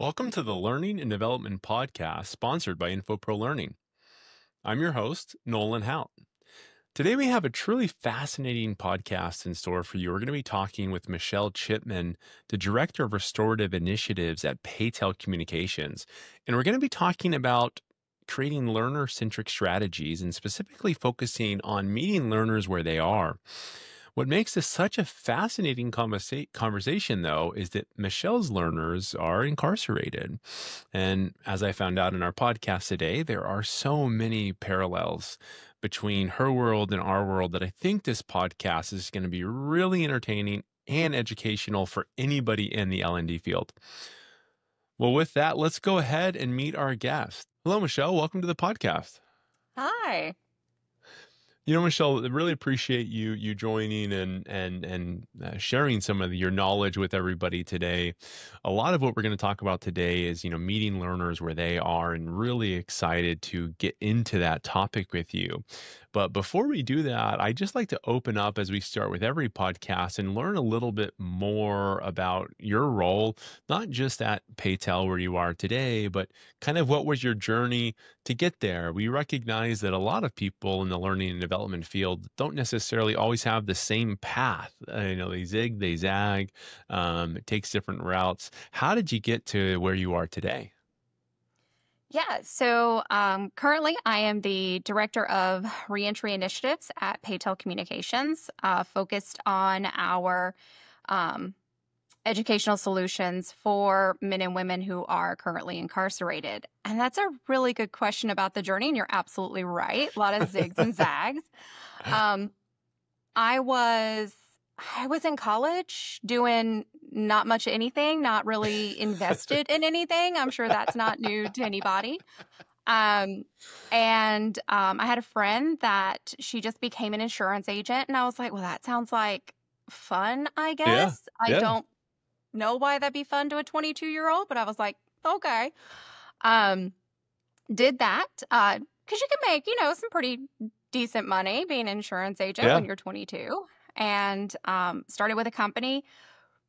Welcome to the Learning and Development Podcast, sponsored by Infoprolearning. I'm your host, Nolan Hout. Today we have a truly fascinating podcast in store for you. We're going to be talking with Michelle Chipman, the Director of Restorative Initiatives at Pay Tel Communications. And we're going to be talking about creating learner-centric strategies and specifically focusing on meeting learners where they are. What makes this such a fascinating conversation, though, is that Michelle's learners are incarcerated. And as I found out in our podcast today, there are so many parallels between her world and our world that I think this podcast is going to be really entertaining and educational for anybody in the L&D field. Well, with that, let's go ahead and meet our guest. Hello, Michelle. Welcome to the podcast. Hi. You know, Michelle, I really appreciate you joining and sharing some of your knowledge with everybody today. A lot of what we're going to talk about today is, meeting learners where they are, and really excited to get into that topic with you. But before we do that, I just like to open up as we start with every podcast and learn a little bit more about your role, not just at Pay Tel where you are today, but kind of what was your journey to get there. We recognize that a lot of people in the learning and development field don't necessarily always have the same path. They zig, they zag. It takes different routes. How did you get to where you are today? Yeah, so currently I am the Director of Reentry Initiatives at Pay Tel Communications, focused on our educational solutions for men and women who are currently incarcerated. And that's a really good question about the journey, and you're absolutely right. A lot of zigs and zags. I was in college doing not much anything, not really invested in anything. I'm sure that's not new to anybody. I had a friend that she just became an insurance agent, and I was like, well, that sounds like fun, I guess. I don't know why that'd be fun to a 22-year-old, but I was like, okay. Did that, because you can make, some pretty decent money being an insurance agent when you're 22. And started with a company.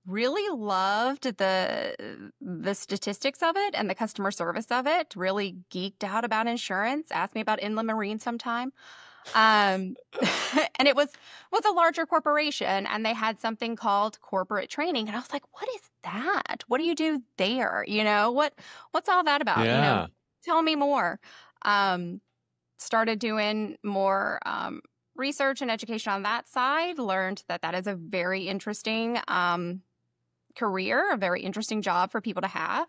Really loved the statistics of it and the customer service of it. Really geeked out about insurance. Asked me about inland marine sometime. And it was a larger corporation, and they had something called corporate training. And I was like, what is that? What do you do there? What's all that about? Tell me more. Started doing more research and education on that side. Learned that is a very interesting career, a very interesting job for people to have.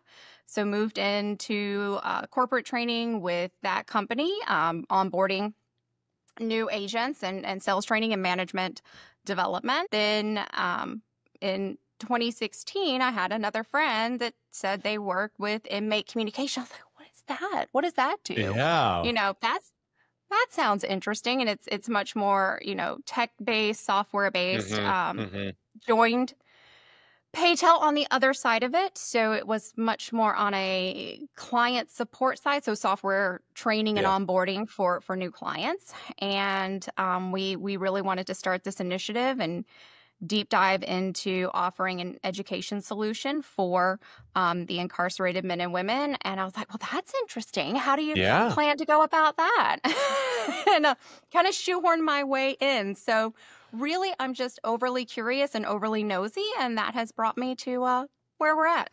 So moved into corporate training with that company, onboarding new agents and sales training and management development. Then in 2016, I had another friend that said they worked with inmate communication. I was like, what is that? What does that do? Yeah. That sounds interesting. And it's much more, tech-based, software-based. Joined Pay Tel on the other side of it. So it was much more on a client support side. So software training and onboarding for new clients. And we really wanted to start this initiative and deep dive into offering an education solution for the incarcerated men and women. And I was like, well, that's interesting. How do you plan to go about that? And kind of shoehorn my way in. So really, I'm just overly curious and overly nosy, and that has brought me to where we're at.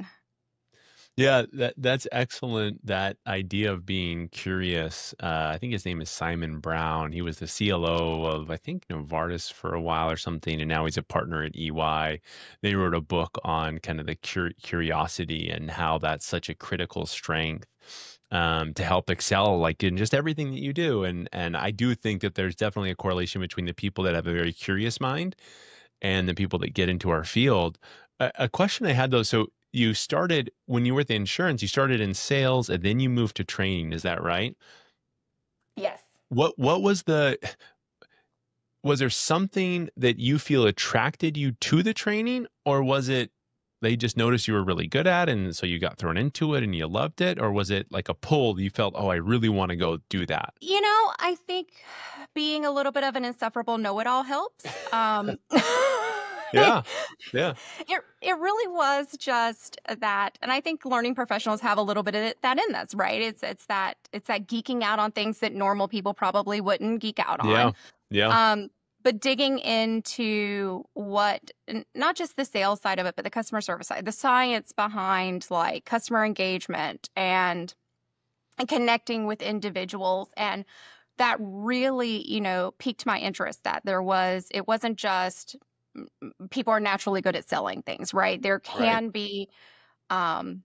Yeah, that's excellent. That idea of being curious. I think his name is Simon Brown. He was the CLO of, I think, Novartis for a while or something, and now he's a partner at EY. They wrote a book on kind of the curiosity and how that's such a critical strength to help excel, like in just everything that you do. And I do think that there's definitely a correlation between the people that have a very curious mind and the people that get into our field. A question I had though, so you started when you were with insurance, you started in sales and then you moved to training. Is that right? Yes. What was there something that you feel attracted you to the training, or was it they just noticed you were really good at it and so you got thrown into it and you loved it? Or was it like a pull you felt, oh, I really want to go do that? I think being a little bit of an insufferable know-it-all helps. Yeah. Yeah. It really was just that, and I think learning professionals have a little bit of that in us, right? It's that geeking out on things that normal people probably wouldn't geek out Yeah. on. Yeah. But digging into not just the sales side of it, but the customer service side, the science behind like customer engagement and connecting with individuals. And that really, piqued my interest that it wasn't just people are naturally good at selling things, right? There Right. can be um,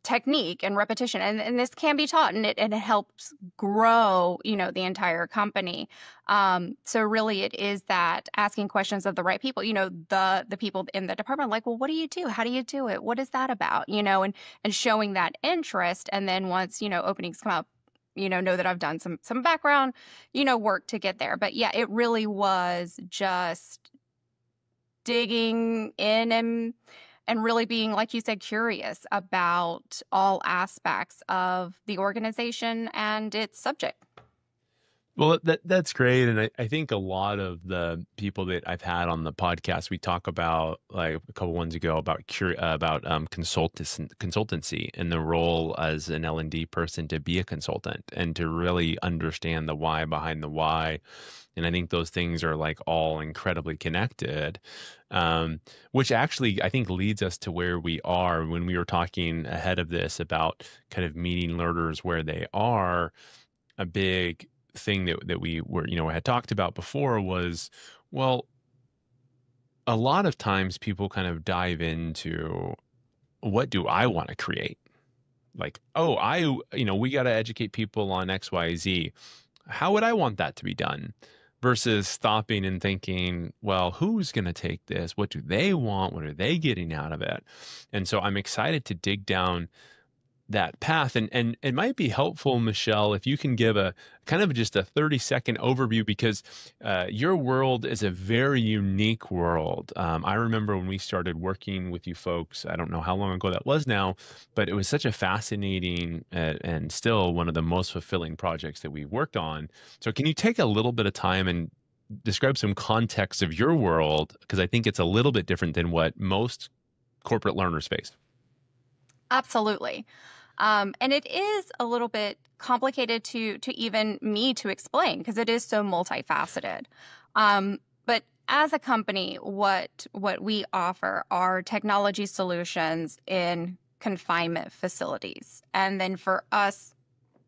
technique and repetition, and this can be taught, and it helps grow, the entire company. So really, it is that asking questions of the right people, the people in the department, like, well, what do you do? How do you do it? What is that about? And showing that interest, and then once openings come up, know that I've done some background, work to get there. But yeah, it really was just digging in and really being, like you said, curious about all aspects of the organization and its subject. Well, that's great. And I think a lot of the people that I've had on the podcast, we talk about like a couple ones ago about consultancy and the role as an L&D person to be a consultant and to really understand the why behind the why. And I think those things are like all incredibly connected, which actually I think leads us to where we are when we were talking ahead of this about kind of meeting learners where they are. A big thing that we were, had talked about before was, well, a lot of times people kind of dive into what do I want to create? Like, oh, we got to educate people on XYZ. How would I want that to be done? Versus stopping and thinking, well, who's going to take this? What do they want? What are they getting out of it? And so I'm excited to dig down that path. And it might be helpful, Michelle, if you can give a kind of just a 30-second overview, because your world is a very unique world. I remember when we started working with you folks, I don't know how long ago that was now, but it was such a fascinating and still one of the most fulfilling projects that we worked on. So can you take a little bit of time and describe some context of your world? Because I think it's a little bit different than what most corporate learners face. Absolutely. And it is a little bit complicated to even me to explain because it is so multifaceted. But as a company, what we offer are technology solutions in confinement facilities. And then for us,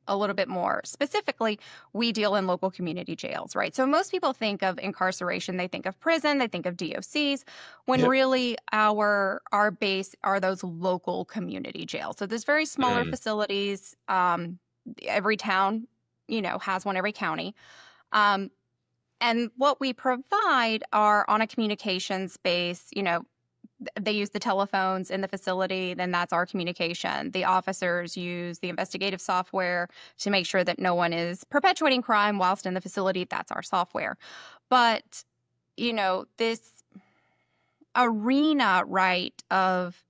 a little bit more specifically, we deal in local community jails, right? So most people think of incarceration, they think of prison, they think of DOCs, when Yep. really our base are those local community jails. So there's very smaller Mm, facilities. Every town, has one, every county. Um, and what we provide are on a communications base, they use the telephones in the facility, then that's our communication. The officers use the investigative software to make sure that no one is perpetuating crime whilst in the facility. That's our software. But, this arena, right, of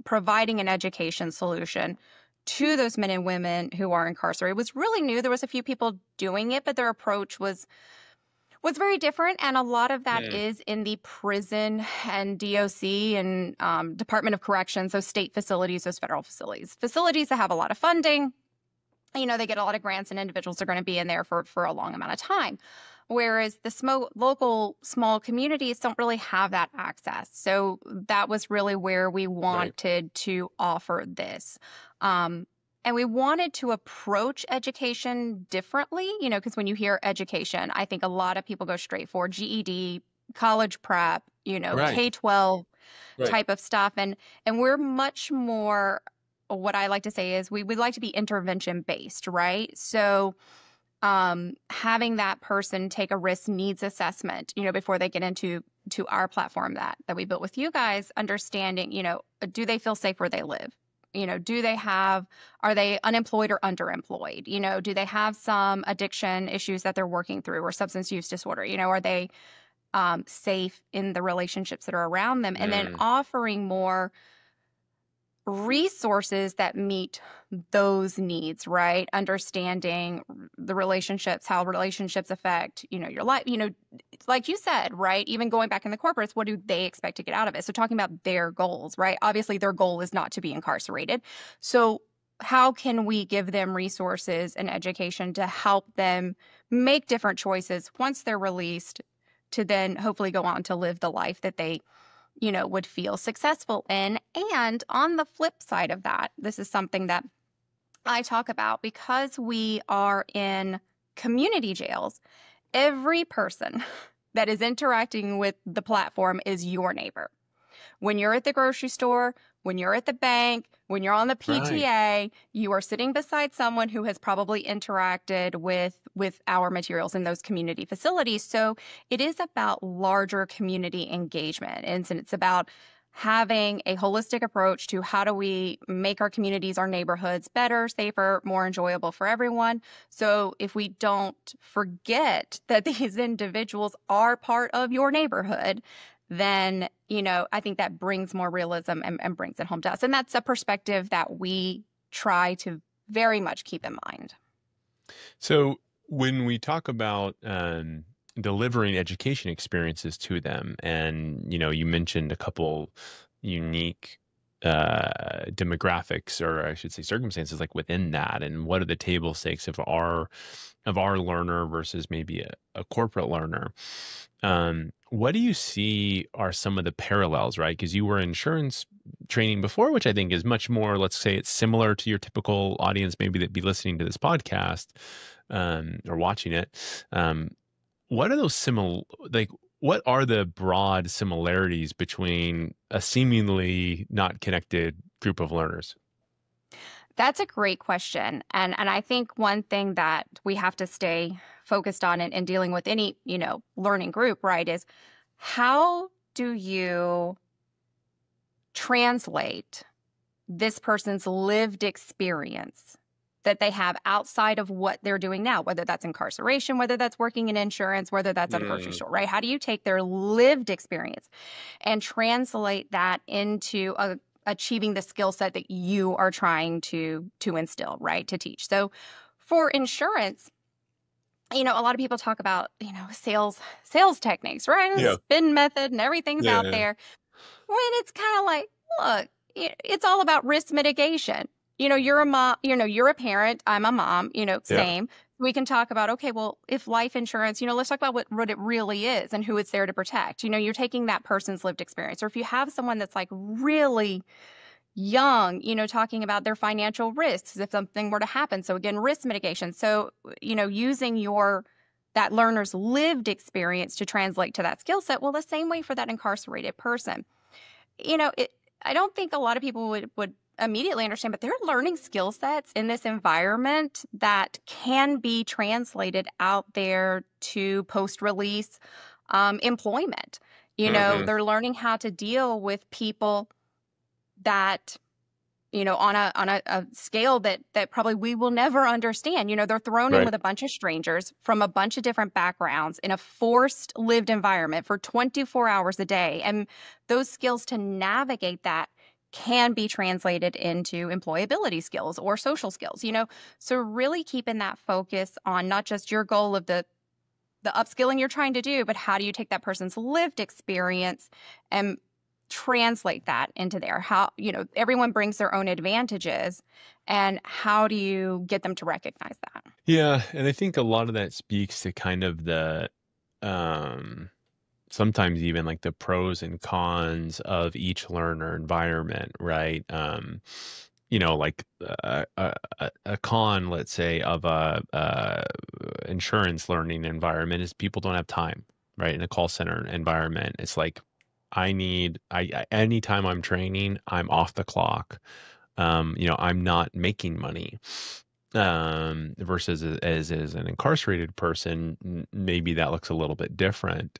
providing an education solution to those men and women who are incarcerated was really new. There was a few people doing it, but their approach was very different, and a lot of that mm, is in the prison and DOC and Department of Corrections, those state facilities, those federal facilities that have a lot of funding. They get a lot of grants, and individuals are going to be in there for a long amount of time. Whereas the local small communities don't really have that access. So that was really where we right. wanted to offer this. And we wanted to approach education differently, because when you hear education, I think a lot of people go straight for GED, college prep, Right. K-12 Right. type of stuff. And we're much more, what I like to say is we like to be intervention based, right? So having that person take a risk needs assessment, before they get into our platform that we built with you guys, understanding, do they feel safe where they live? Are they unemployed or underemployed? Do they have some addiction issues that they're working through or substance use disorder? Are they safe in the relationships that are around them? And then Mm, offering more resources that meet those needs, right? Understanding the relationships, how relationships affect, your life, like you said, right, even going back in the corporates, what do they expect to get out of it? So talking about their goals, right? Obviously, their goal is not to be incarcerated. So how can we give them resources and education to help them make different choices once they're released to then hopefully go on to live the life that they, would feel successful in? And on the flip side of that, this is something that I talk about because we are in community jails. Every person that is interacting with the platform is your neighbor. When you're at the grocery store, when you're at the bank, when you're on the Right. PTA, you are sitting beside someone who has probably interacted with our materials in those community facilities. So it is about larger community engagement. And it's about having a holistic approach to how do we make our communities, our neighborhoods better, safer, more enjoyable for everyone. So if we don't forget that these individuals are part of your neighborhood, then, I think that brings more realism and brings it home to us. And that's a perspective that we try to very much keep in mind. So when we talk about delivering education experiences to them, and you mentioned a couple unique demographics, or I should say circumstances, like within that, and what are the table stakes of our learner versus maybe a corporate learner. What do you see are some of the parallels, right? Because you were in insurance training before, which I think is much more, let's say it's similar to your typical audience, maybe that be listening to this podcast or watching it. What are those what are the broad similarities between a seemingly not connected group of learners? That's a great question. And I think one thing that we have to stay focused on in dealing with any, learning group, right, is how do you translate this person's lived experience that they have outside of what they're doing now, whether that's incarceration, whether that's working in insurance, whether that's at a grocery store, right? How do you take their lived experience and translate that into achieving the skill set that you are trying to instill, right, to teach? So for insurance, a lot of people talk about, sales techniques, right? And Yeah. spin method and everything's out Yeah. there. When it's kind of like, look, it's all about risk mitigation. You're a mom, you're a parent, I'm a mom, same. We can talk about, okay, well, if life insurance, let's talk about what it really is and who it's there to protect. You're taking that person's lived experience. Or if you have someone that's like really young, talking about their financial risks if something were to happen. So again, risk mitigation. So, using that learner's lived experience to translate to that skill set. Well, the same way for that incarcerated person. I don't think a lot of people would immediately understand, but there are learning skill sets in this environment that can be translated out there to post-release employment. They're learning how to deal with people that, on a scale that probably we will never understand. They're thrown in with a bunch of strangers from a bunch of different backgrounds in a forced lived environment for 24 hours a day. And those skills to navigate that can be translated into employability skills or social skills, So really keeping that focus on not just your goal of the upskilling you're trying to do, but how do you take that person's lived experience and translate that into how, everyone brings their own advantages, and how do you get them to recognize that? Yeah. And I think a lot of that speaks to kind of the, sometimes even like the pros and cons of each learner environment, right? Like a con, let's say, of a insurance learning environment is people don't have time, right? In a call center environment, it's like, anytime I'm training, I'm off the clock. I'm not making money. Versus as an incarcerated person, maybe that looks a little bit different.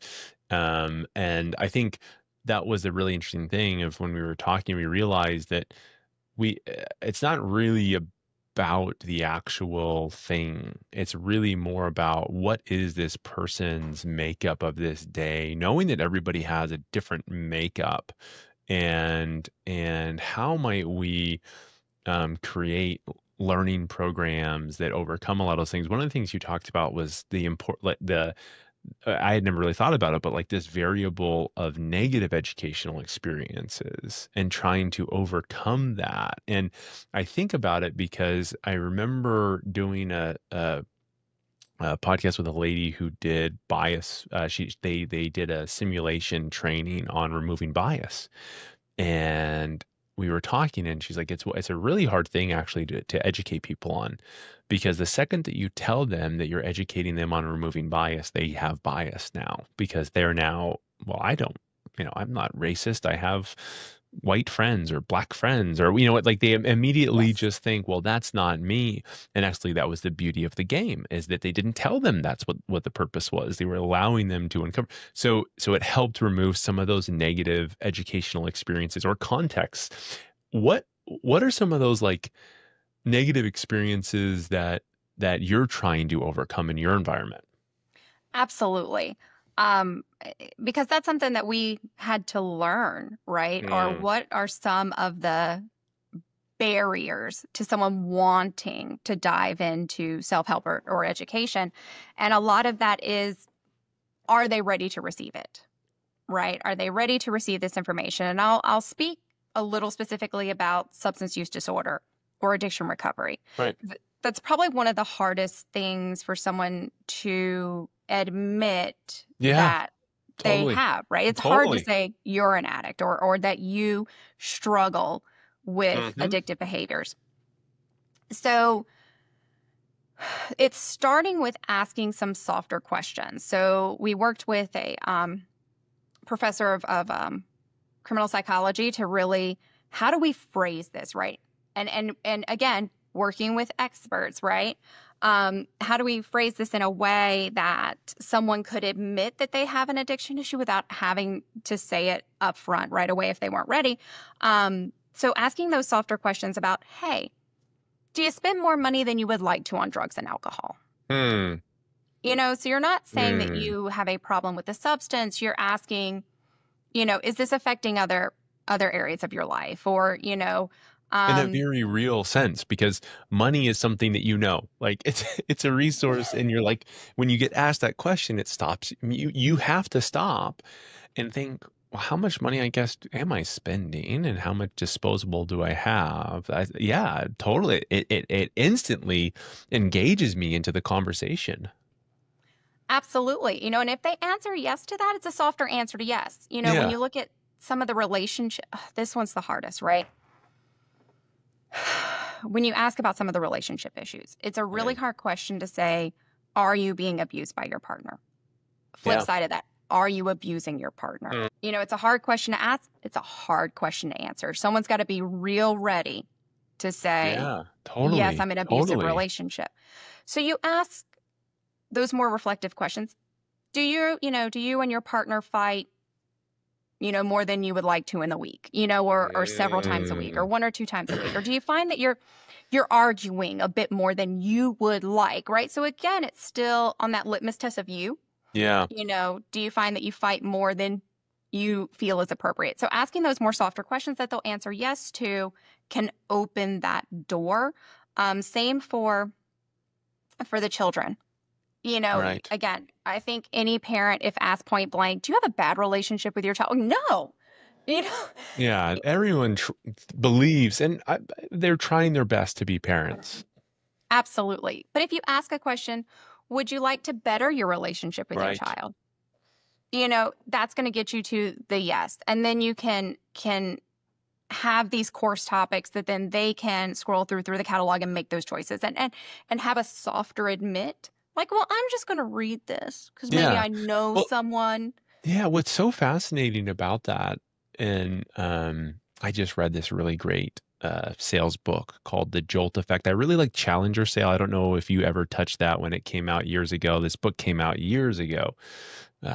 And I think that was a really interesting thing of when we were talking, we realized that it's not really about the actual thing. It's really more about what is this person's makeup of this day, knowing that everybody has a different makeup, and how might we create learning programs that overcome a lot of those things. One of the things you talked about was the I had never really thought about it, but like this variable of negative educational experiences and trying to overcome that. And I think about it because I remember doing a podcast with a lady who did bias. They did a simulation training on removing bias, and we were talking, and she's like, it's a really hard thing actually to educate people on, because the second that you tell them that you're educating them on removing bias, they have bias now, because they're now, well, I'm not racist. I have white friends or black friends, or like they immediately Yes. just think, well, that's not me. And actually that was the beauty of the game, is that they didn't tell them that's what the purpose was. They were allowing them to uncover. So it helped remove some of those negative educational experiences or contexts. What are some of those like negative experiences that you're trying to overcome in your environment? Absolutely. Because that's something that we had to learn, right? Or Mm. what are some of the barriers to someone wanting to dive into self-help or education? And a lot of that is, are they ready to receive it? Right? Are they ready to receive this information? And I'll speak a little specifically about substance use disorder or addiction recovery. Right. That's probably one of the hardest things for someone to admit Yeah, that they totally. have, right? It's hard to Totally. say you're an addict or that you struggle with Hmm. addictive behaviors. So it's starting with asking some softer questions. So we worked with a professor of criminal psychology to really, how do we phrase this, right? And again, working with experts, right? How do we phrase this in a way that someone could admit that they have an addiction issue without having to say it up front right away if they weren't ready? So asking those softer questions about, hey, do you spend more money than you would like to on drugs and alcohol? Hmm. So you're not saying that Mm. you have a problem with the substance. You're asking, is this affecting other areas of your life? Or, In a um, very real sense, because money is something that like it's a resource, and you're like, when you get asked that question, it stops you have to stop and think, well, how much money, I guess, am I spending, and how much disposable do I have? Yeah, totally. It instantly engages me into the conversation. absolutely. And if they answer yes to that, it's a softer answer to yes. When Yeah. you look at some of the relationship, this one's the hardest, right? When you ask about some of the relationship issues, it's a really Right. hard question to say, are you being abused by your partner? Flip Yeah. side of that, are you abusing your partner? Mm. It's a hard question to ask. It's a hard question to answer. Someone's got to be real ready to say, Yeah, yes, totally. I'm in an abusive Totally. relationship. So you ask those more reflective questions. Do you and your partner fight, more than you would like to in the week, or several times a week, or Mm. one or two times a week? Or do you find that you're arguing a bit more than you would like, right? So again, it's still on that litmus test of you. Yeah. Do you find that you fight more than you feel is appropriate? So asking those more softer questions that they'll answer yes to can open that door. Same for the children. Right. Again, I think any parent, if asked point blank, do you have a bad relationship with your child? No. You know, Yeah, everyone believes, and they're trying their best to be parents. absolutely. But if you ask a question, would you like to better your relationship with your Right. child? That's going to get you to the yes. And then you can have these course topics that then they can scroll through the catalog and make those choices and have a softer admit, like, well, I'm just going to read this because maybe Yeah. I know Well, someone. yeah, what's so fascinating about that, and I just read this really great sales book called The Jolt Effect. I really like Challenger Sale. I don't know if you ever touched that when it came out years ago. This book came out years ago,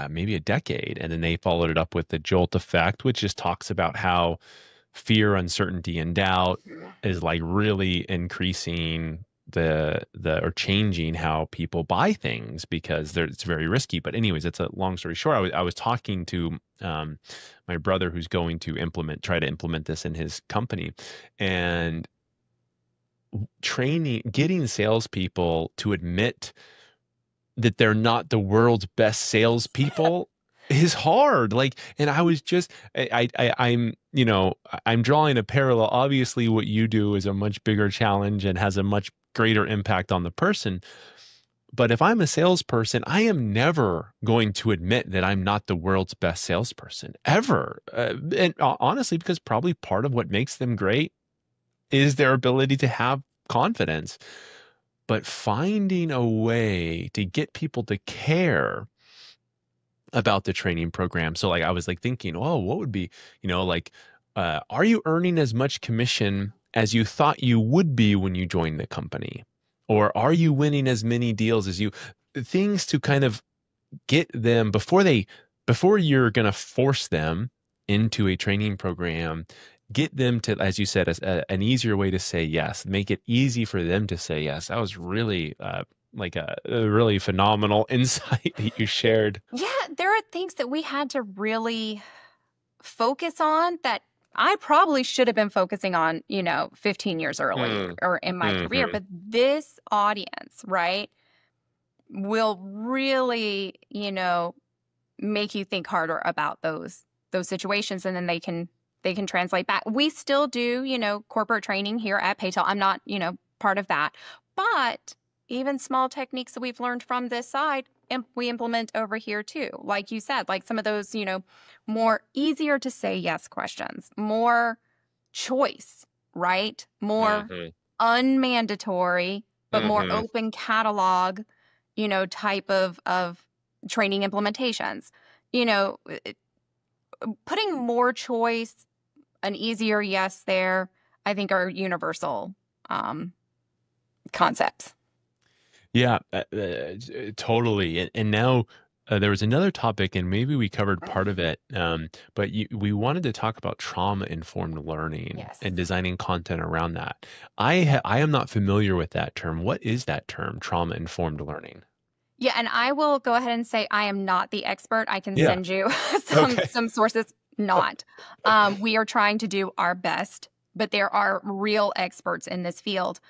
maybe a decade, and then they followed it up with The Jolt Effect, which just talks about how fear, uncertainty, and doubt is like really increasing or changing how people buy things, because it's very risky. But anyways, it's a long story short. I was talking to my brother, who's going to try to implement this in his company, and getting salespeople to admit that they're not the world's best salespeople is hard. Like, and I was just, I'm drawing a parallel. Obviously, what you do is a much bigger challenge and has a much greater impact on the person. But if I'm a salesperson, I am never going to admit that I'm not the world's best salesperson ever. And honestly, because probably part of what makes them great is their ability to have confidence. But finding a way to get people to care about the training program. So like I was like thinking, oh, what would be, are you earning as much commission as you thought you would be when you joined the company? Or are you winning as many deals as things to kind of get them before you're going to force them into a training program, get them to, as you said, an easier way to say yes, make it easy for them to say yes. That was really like a really phenomenal insight that you shared. Yeah, there are things that we had to really focus on that I probably should have been focusing on, 15 years earlier or in my career. But this audience, right, will really, make you think harder about those situations, and then they can translate back. We still do, corporate training here at Pay Tel. I'm not, part of that. But even small techniques that we've learned from this side, we implement over here too. Like you said, like some of those, more easier to say yes questions, more choice, right? More unmandatory, but more open catalog, type of training implementations. Putting more choice, an easier yes there, I think are universal concepts. Yeah, totally. And now there was another topic, and maybe we covered part of it, but we wanted to talk about trauma-informed learning and designing content around that. I am not familiar with that term. What is that term, trauma-informed learning? Yeah, and I will go ahead and say I am not the expert. I can send you some sources. Not. We are trying to do our best, but there are real experts in this field.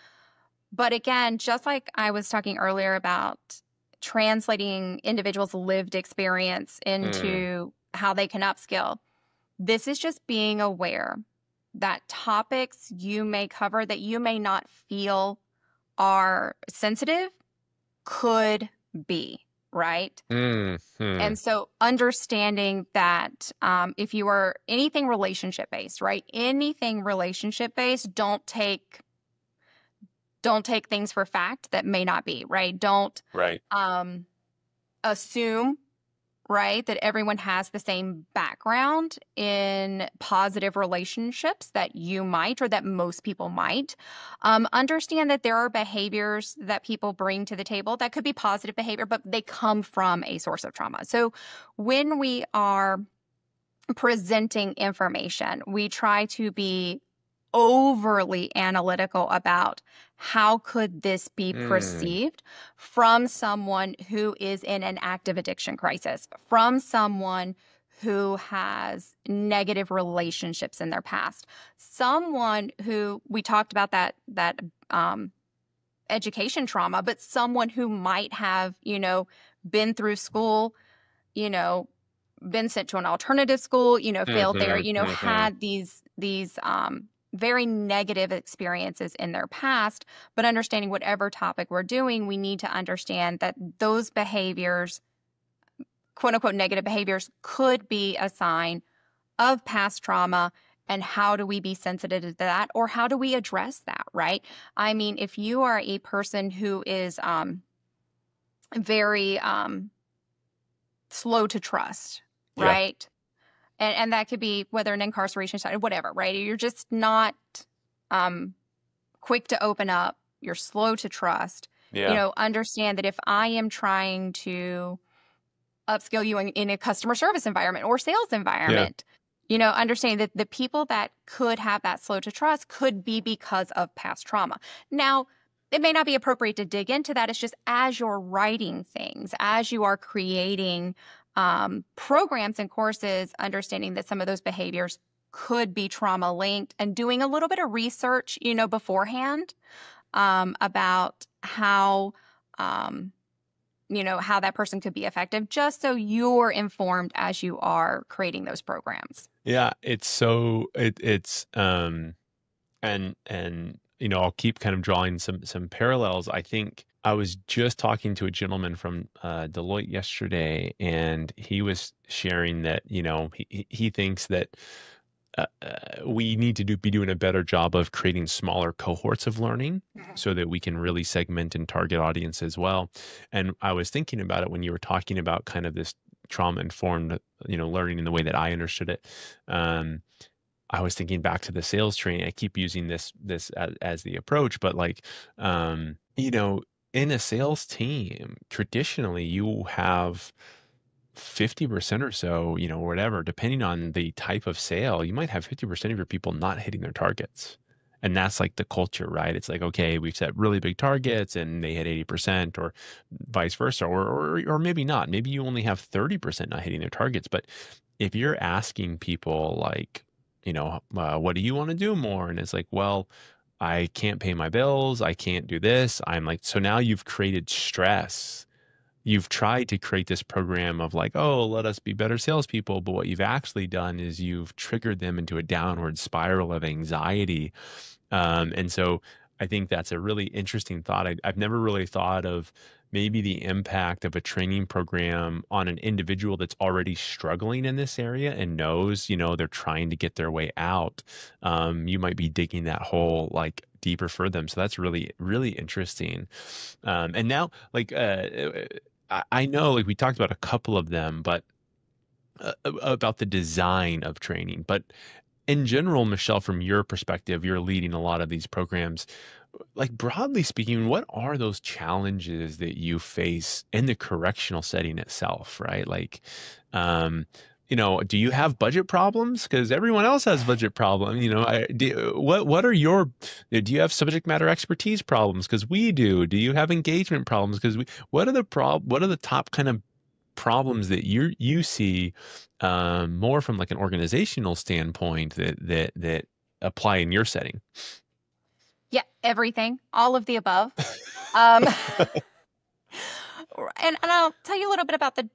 But again, just like I was talking earlier about translating individuals' lived experience into how they can upskill, this is just being aware that topics you may cover that you may not feel are sensitive could be, right? And so understanding that if you are anything relationship-based, right? Anything relationship-based, don't take things for fact that may not be, right? Don't assume, right, that everyone has the same background in positive relationships that you might or that most people might. Understand that there are behaviors that people bring to the table that could be positive behavior, but they come from a source of trauma. So when we are presenting information, we try to be overly analytical about how could this be perceived from someone who is in an active addiction crisis, from someone who has negative relationships in their past, someone who we talked about that education trauma, but someone who might have, been through school, been sent to an alternative school, failed there, had these very negative experiences in their past. But understanding whatever topic we're doing, we need to understand that those behaviors, quote unquote negative behaviors, could be a sign of past trauma. And how do we be sensitive to that? Or how do we address that, right? I mean, if you are a person who is very slow to trust, right? And that could be whether an incarceration side, whatever, right? You're just not quick to open up. You're slow to trust. Understand that if I am trying to upskill you in a customer service environment or sales environment, understanding that the people that could have that slow to trust could be because of past trauma. Now, it may not be appropriate to dig into that. It's just as you're writing things, as you are creating programs and courses, understanding that some of those behaviors could be trauma linked and doing a little bit of research, beforehand about how how that person could be effective, just so you're informed as you are creating those programs. Yeah, and I'll keep kind of drawing some parallels. I think I was just talking to a gentleman from Deloitte yesterday, and he was sharing that he thinks that we need to be doing a better job of creating smaller cohorts of learning so that we can really segment and target audience as well. And I was thinking about it when you were talking about kind of this trauma-informed, learning in the way that I understood it. I was thinking back to the sales training. I keep using this as the approach, but in a sales team, traditionally you have 50% or so, or whatever, depending on the type of sale, you might have 50% of your people not hitting their targets. And that's like the culture, right? It's like, okay, we've set really big targets and they hit 80% or vice versa, or maybe not. Maybe you only have 30% not hitting their targets. But if you're asking people like, what do you want to do more? And it's like, well, I can't pay my bills. I can't do this. I'm like, so now you've created stress. You've tried to create this program of like, oh, let us be better salespeople. But what you've actually done is you've triggered them into a downward spiral of anxiety. And so I think that's a really interesting thought. I've never really thought of maybe the impact of a training program on an individual that's already struggling in this area and knows, they're trying to get their way out. You might be digging that hole like deeper for them. So that's really, really interesting. And now, I know, like we talked about a couple of them, but about the design of training. But in general, Michelle, from your perspective, you're leading a lot of these programs. Like broadly speaking, what are those challenges that you face in the correctional setting itself, right? Like, do you have budget problems? Because everyone else has budget problems. What are do you have subject matter expertise problems? Because we do. Do you have engagement problems? Because what are the top kind of problems that you see more from like an organizational standpoint that apply in your setting? Yeah, everything, all of the above. And I'll tell you a little bit about the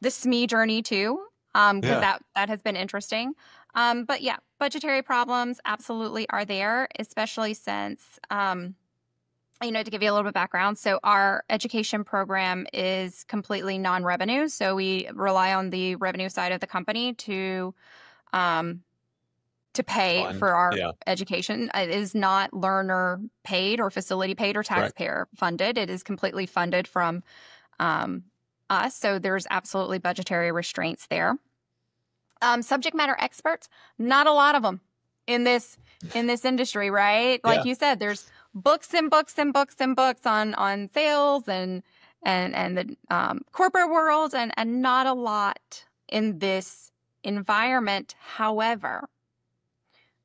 SME journey too, because that has been interesting. But yeah, budgetary problems absolutely are there, especially since, to give you a little bit of background. So our education program is completely non-revenue. So we rely on the revenue side of the company to pay Fund. for our education. It is not learner paid or facility paid or taxpayer funded. It is completely funded from us. So there's absolutely budgetary restraints there. Subject matter experts, not a lot of them in this industry, right? Like you said, there's books and books and books and books on sales and the corporate world, and not a lot in this environment. However,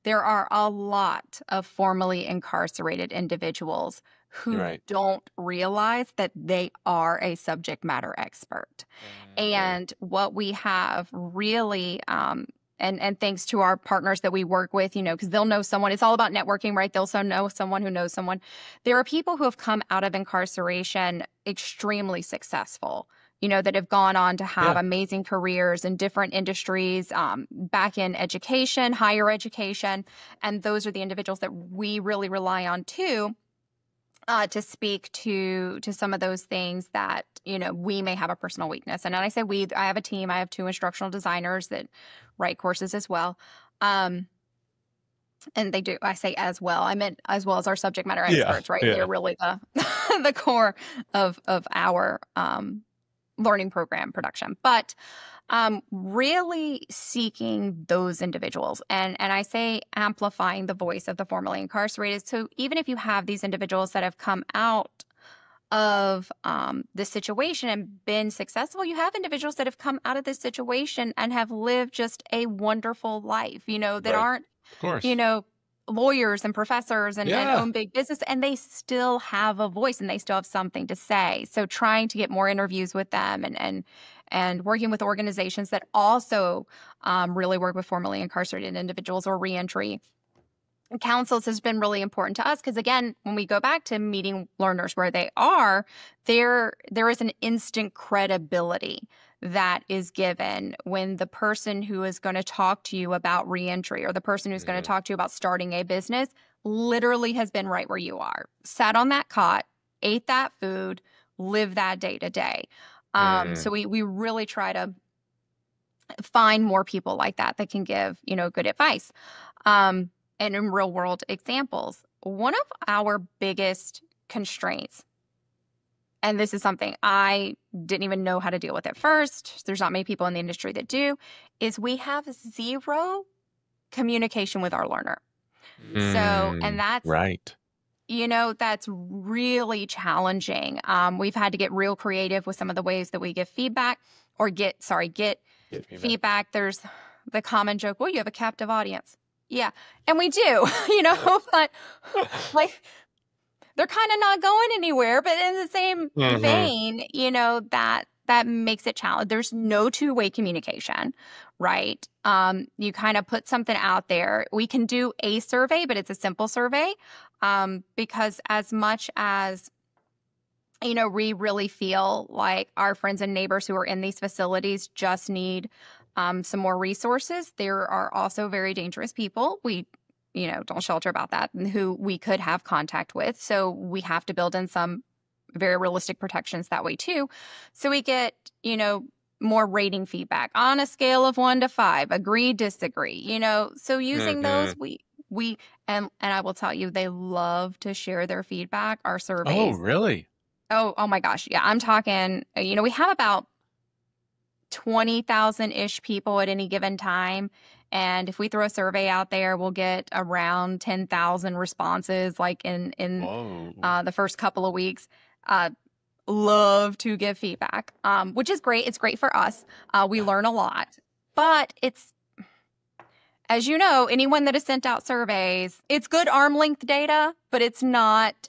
there are a lot of formerly incarcerated individuals who don't realize that they are a subject matter expert. And what we have really, and thanks to our partners that we work with, because they'll know someone. It's all about networking, right? They'll know someone who knows someone. There are people who have come out of incarceration extremely successful, that have gone on to have amazing careers in different industries, back in education, higher education. And those are the individuals that we really rely on too, to speak to some of those things that, we may have a personal weakness. And when I say we, I have a team. I have 2 instructional designers that write courses as well. And they do, I say as well, I meant as well as our subject matter experts, right? They're really the core of our learning program production. But really seeking those individuals. And I say amplifying the voice of the formerly incarcerated. So even if you have these individuals that have come out of this situation and been successful, you have individuals that have come out of this situation and have lived just a wonderful life, that aren't, of course, lawyers and professors and own big business, and they still have a voice and they still have something to say. So trying to get more interviews with them and working with organizations that also really work with formerly incarcerated individuals or reentry councils has been really important to us because, again, when we go back to meeting learners where they are, there is an instant credibility that is given when the person who is going to talk to you about reentry or the person who's going to talk to you about starting a business literally has been right where you are, sat on that cot, ate that food, live that day to day. So we really try to find more people like that can give, good advice. And in real world examples, one of our biggest constraints, and this is something I didn't even know how to deal with at first, there's not many people in the industry that do, is we have zero communication with our learner. And that's right. That's really challenging. We've had to get real creative with some of the ways that we give feedback or get feedback. There's the common joke, well, you have a captive audience. Yeah. And we do, but like they're kind of not going anywhere, but in the same vein, that makes it challenging. There's no two-way communication, right? You kind of put something out there. We can do a survey, but it's a simple survey because as much as, we really feel like our friends and neighbors who are in these facilities just need some more resources, there are also very dangerous people. We don't shelter about that, and who we could have contact with. So we have to build in some very realistic protections that way too. So we get, more rating feedback on a scale of 1 to 5, agree, disagree, so using those, we and I will tell you, they love to share their feedback, our surveys. Oh, really? Oh my gosh. Yeah. I'm talking, we have about 20,000-ish people at any given time. And if we throw a survey out there, we'll get around 10,000 responses like in the first couple of weeks. Love to give feedback, which is great. It's great for us. We learn a lot. But it's, as you know, anyone that has sent out surveys, it's good arm length data, but it's not,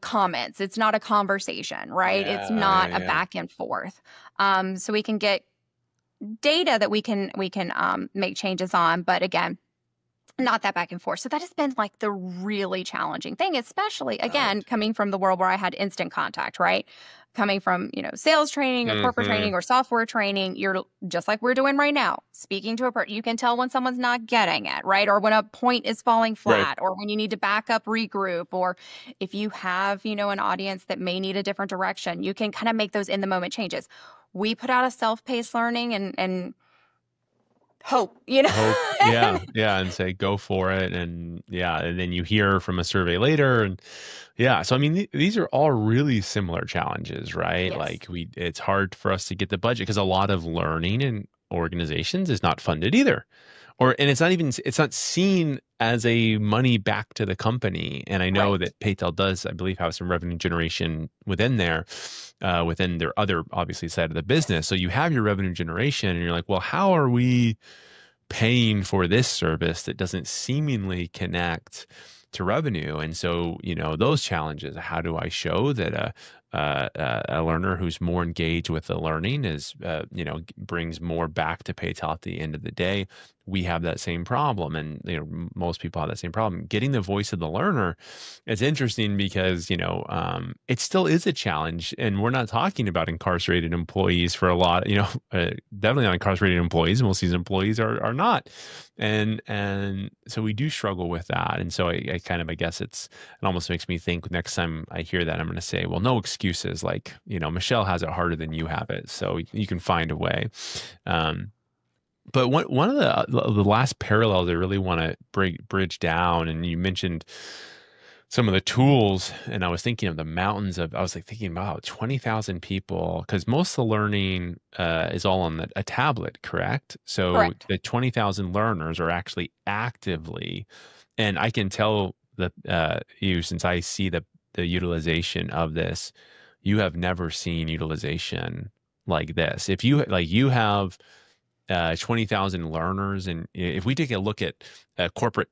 comments. It's not a conversation, right? It's not a back and forth. So we can get data that we can make changes on, but again, not that back and forth. So that has been like the really challenging thing, especially again, coming from the world where I had instant contact, right? Coming from, sales training or corporate training or software training, you're just like we're doing right now, speaking to a person. You can tell when someone's not getting it, right? Or when a point is falling flat, or when you need to back up, regroup, or if you have, an audience that may need a different direction, you can kind of make those in the moment changes. We put out a self-paced learning and hope, Hope, and say go for it, and then you hear from a survey later, and so I mean these are all really similar challenges, right? Yes. Like it's hard for us to get the budget because a lot of learning in organizations is not funded either, and it's not seen as a money back to the company. And I know that Pay Tel does, I believe, have some revenue generation within there, within their other obviously side of the business. So you have your revenue generation, and you're like, well, how are we paying for this service that doesn't seemingly connect to revenue? And so, those challenges, how do I show that a learner who's more engaged with the learning is, brings more back to Pay Tel at the end of the day? We have that same problem, and most people have that same problem. Getting the voice of the learner, it's interesting because it still is a challenge, and we're not talking about incarcerated employees for a lot. Definitely not incarcerated employees. Most of these employees are not, and so we do struggle with that. And so I guess it almost makes me think next time I hear that, I'm going to say, well, no excuses. Like Michelle has it harder than you have it, so you can find a way. But one of the last parallels I really want to bridge down, and you mentioned some of the tools, and I was thinking of the mountains I was like thinking about 20,000 people, because most of the learning is all on a tablet, correct? So Correct. The 20,000 learners are actually actively, and I can tell that since I see the utilization of this, you have never seen utilization like this. If you have 20,000 learners, and if we take a look at a corporate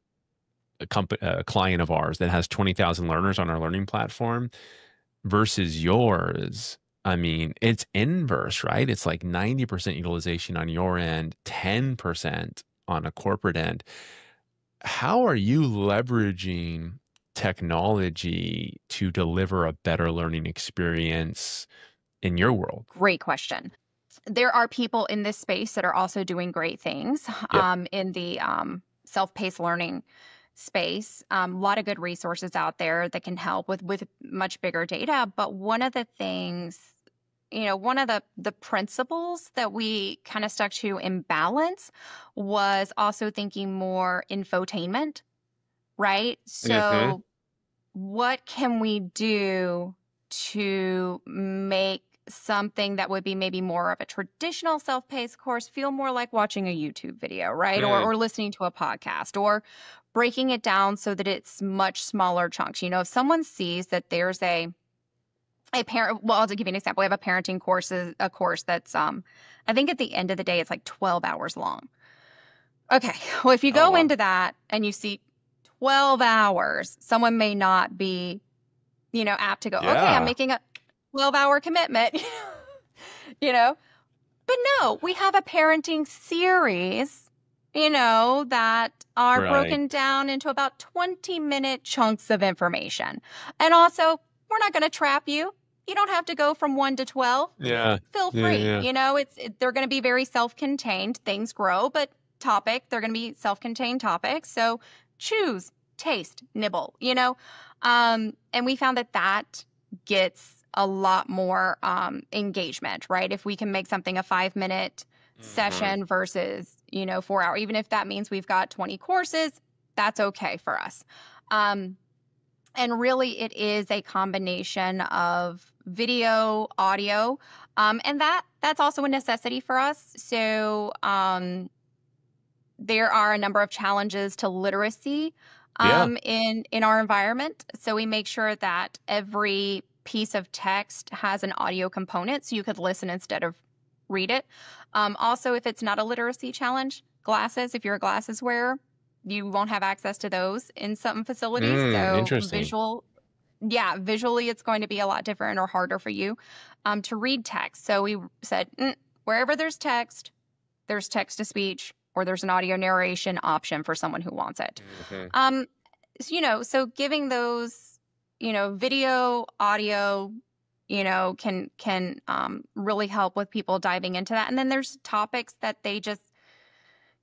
client of ours that has 20,000 learners on our learning platform versus yours, I mean, it's inverse, right? It's like 90% utilization on your end, 10% on a corporate end. how are you leveraging technology to deliver a better learning experience in your world? Great question. There are people in this space that are also doing great things Yep. in the self-paced learning space. A lot of good resources out there that can help with much bigger data. But one of the things, one of the principles that we kind of stuck to in balance was also thinking more infotainment, right? Mm-hmm. So what can we do to make something that would be maybe more of a traditional self-paced course feel more like watching a YouTube video, right? Mm. Or listening to a podcast, or breaking it down so that it's much smaller chunks. If someone sees that there's a parent, well, I'll give you an example. We have a parenting course, a course that's I think at the end of the day it's like 12 hours long. Okay. Well, if you Oh, go wow. into that and you see 12 hours, someone may not be apt to go, okay, I'm Yeah. making a 12-hour commitment, you know? But no, we have a parenting series, that are Right. broken down into about 20-minute chunks of information. And also, we're not going to trap you. You don't have to go from 1 to 12. Yeah. Feel Yeah. free. Yeah. They're going to be very self-contained. Things grow, but they're going to be self-contained topics. So choose, taste, nibble, and we found that gets a lot more engagement, right? If we can make something a 5-minute Mhm. session versus, 4 hour, even if that means we've got 20 courses, that's okay for us. And really it is a combination of video, audio, and that's also a necessity for us. So there are a number of challenges to literacy Yeah. in our environment. So we make sure that every piece of text has an audio component so you could listen instead of read it. Also, if it's not a literacy challenge, glasses, if you're a glasses wearer, you won't have access to those in some facilities. So Interesting. visually, it's going to be a lot different or harder for you to read text. So we said, wherever there's text to speech, or there's an audio narration option for someone who wants it. Mhm. So giving those, video, audio, can really help with people diving into that. And then there's topics that they just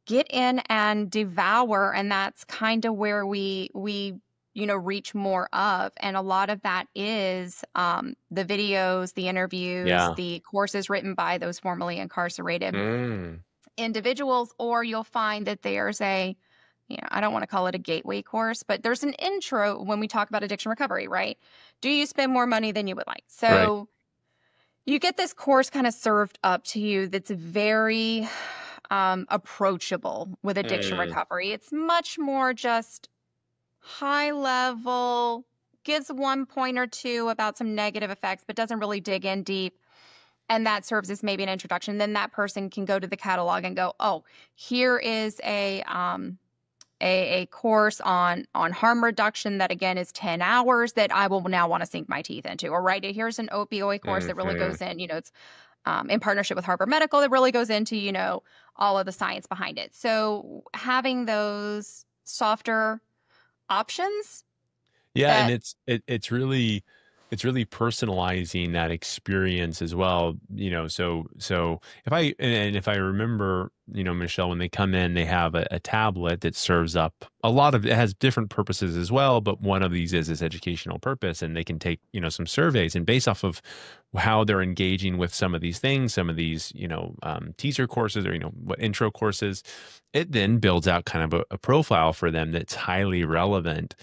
get in and devour, and that's kind of where we reach more of. And a lot of that is the videos, the interviews, Yeah. the courses written by those formerly incarcerated Mm. individuals, or you'll find that there's I don't want to call it a gateway course, but there's an intro when we talk about addiction recovery, right? Do you spend more money than you would like? Right. So you get this course kind of served up to you that's very approachable with addiction Mm. recovery. It's much more just high level, gives one point or two about some negative effects, but doesn't really dig in deep. And that serves as maybe an introduction. Then that person can go to the catalog and go, oh, here is a course on harm reduction that again is 10 hours that I will now want to sink my teeth into. Or right, here's an opioid course that really Mhm. goes in, it's in partnership with Harvard Medical that really goes into, all of the science behind it. So having those softer options Yeah, and that it's really personalizing that experience as well, so if I remember, Michelle, when they come in, they have a tablet that serves up a lot of, it has different purposes as well, but one of these is this educational purpose, and they can take, some surveys, and based off of how they're engaging with some of these things, some of these, teaser courses, or, what intro courses, it then builds out kind of a profile for them that's highly relevant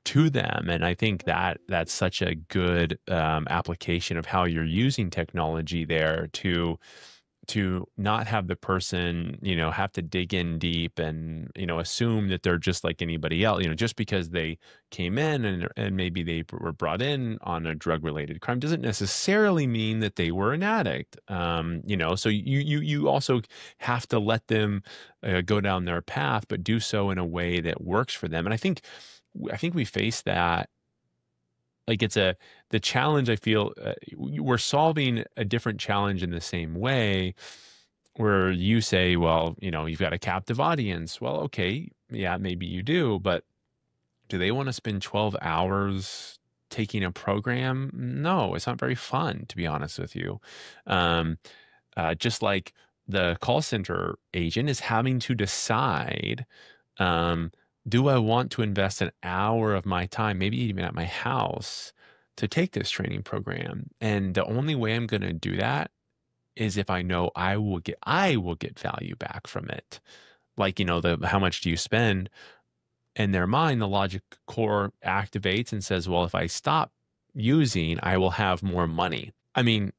to them. And I think that that's such a good application of how you're using technology there to not have the person, have to dig in deep and, assume that they're just like anybody else, just because they came in and maybe they were brought in on a drug related crime doesn't necessarily mean that they were an addict. So you also have to let them go down their path, but do so in a way that works for them. And I think we face that, like, the challenge. I feel we're solving a different challenge in the same way, where you say, well, you've got a captive audience. Well, okay, yeah, maybe you do, but do they want to spend 12 hours taking a program? No, it's not very fun, to be honest with you. Um, just like the call center agent is having to decide, um, do I want to invest an hour of my time, maybe even at my house, to take this training program? And the only way I'm going to do that is if I know I will get value back from it. Like, the how much do you spend? In their mind, the logic core activates and says, well, if I stop using, I will have more money. I mean,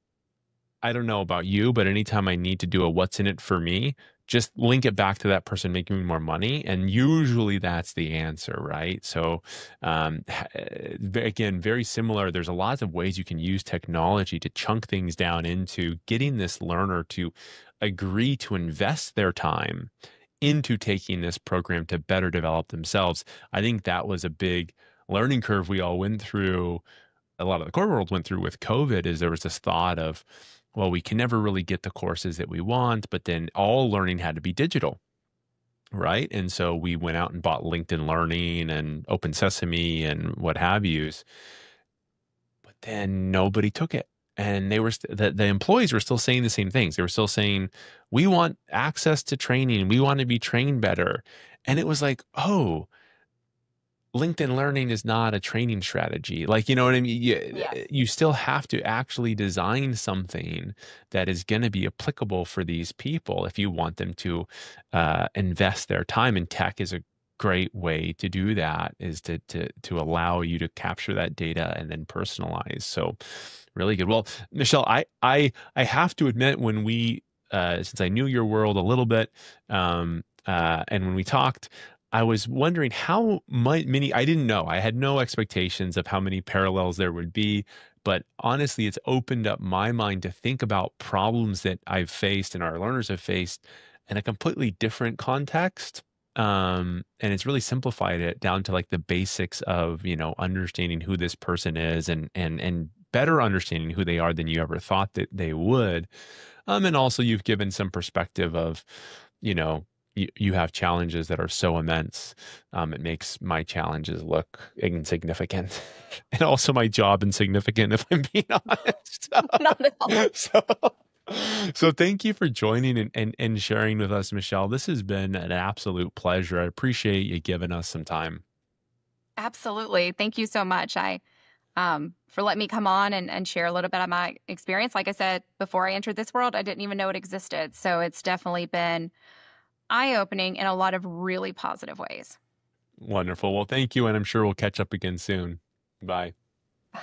I don't know about you, but anytime I need to do a what's in it for me, just link it back to that person making me more money. And usually that's the answer, right? So, again, very similar. There's a lot of ways you can use technology to chunk things down into getting this learner to agree to invest their time into taking this program to better develop themselves. I think that was a big learning curve we all went through. A lot of the corporate world went through with COVID, is there was this thought of, well, we can never really get the courses that we want, but then all learning had to be digital, right? And so we went out and bought LinkedIn Learning and Open Sesame and what have yous, but then nobody took it. And they were the employees were still saying the same things. They were still saying, we want access to training. We want to be trained better. And it was like, oh, LinkedIn Learning is not a training strategy. Like, you know what I mean? You still have to actually design something that is going to be applicable for these people if you want them to invest their time. And tech is a great way to do that, is to allow you to capture that data and then personalize. So really good. Well, Michelle, I have to admit, when we since I knew your world a little bit, and when we talked, I was wondering how many, I didn't know. I had no expectations of how many parallels there would be. But honestly, it's opened up my mind to think about problems that I've faced and our learners have faced in a completely different context. And it's really simplified it down to like the basics of, understanding who this person is, and better understanding who they are than you ever thought that they would. And also you've given some perspective of, you have challenges that are so immense. It makes my challenges look insignificant, and also my job insignificant, if I'm being honest. Not at all. So thank you for joining and sharing with us, Michelle. This has been an absolute pleasure. I appreciate you giving us some time. Absolutely. Thank you so much. For letting me come on and share a little bit of my experience. Like I said, before I entered this world, I didn't even know it existed. So it's definitely been eye-opening in a lot of really positive ways. Wonderful. Well, thank you. And I'm sure we'll catch up again soon. Bye. Bye.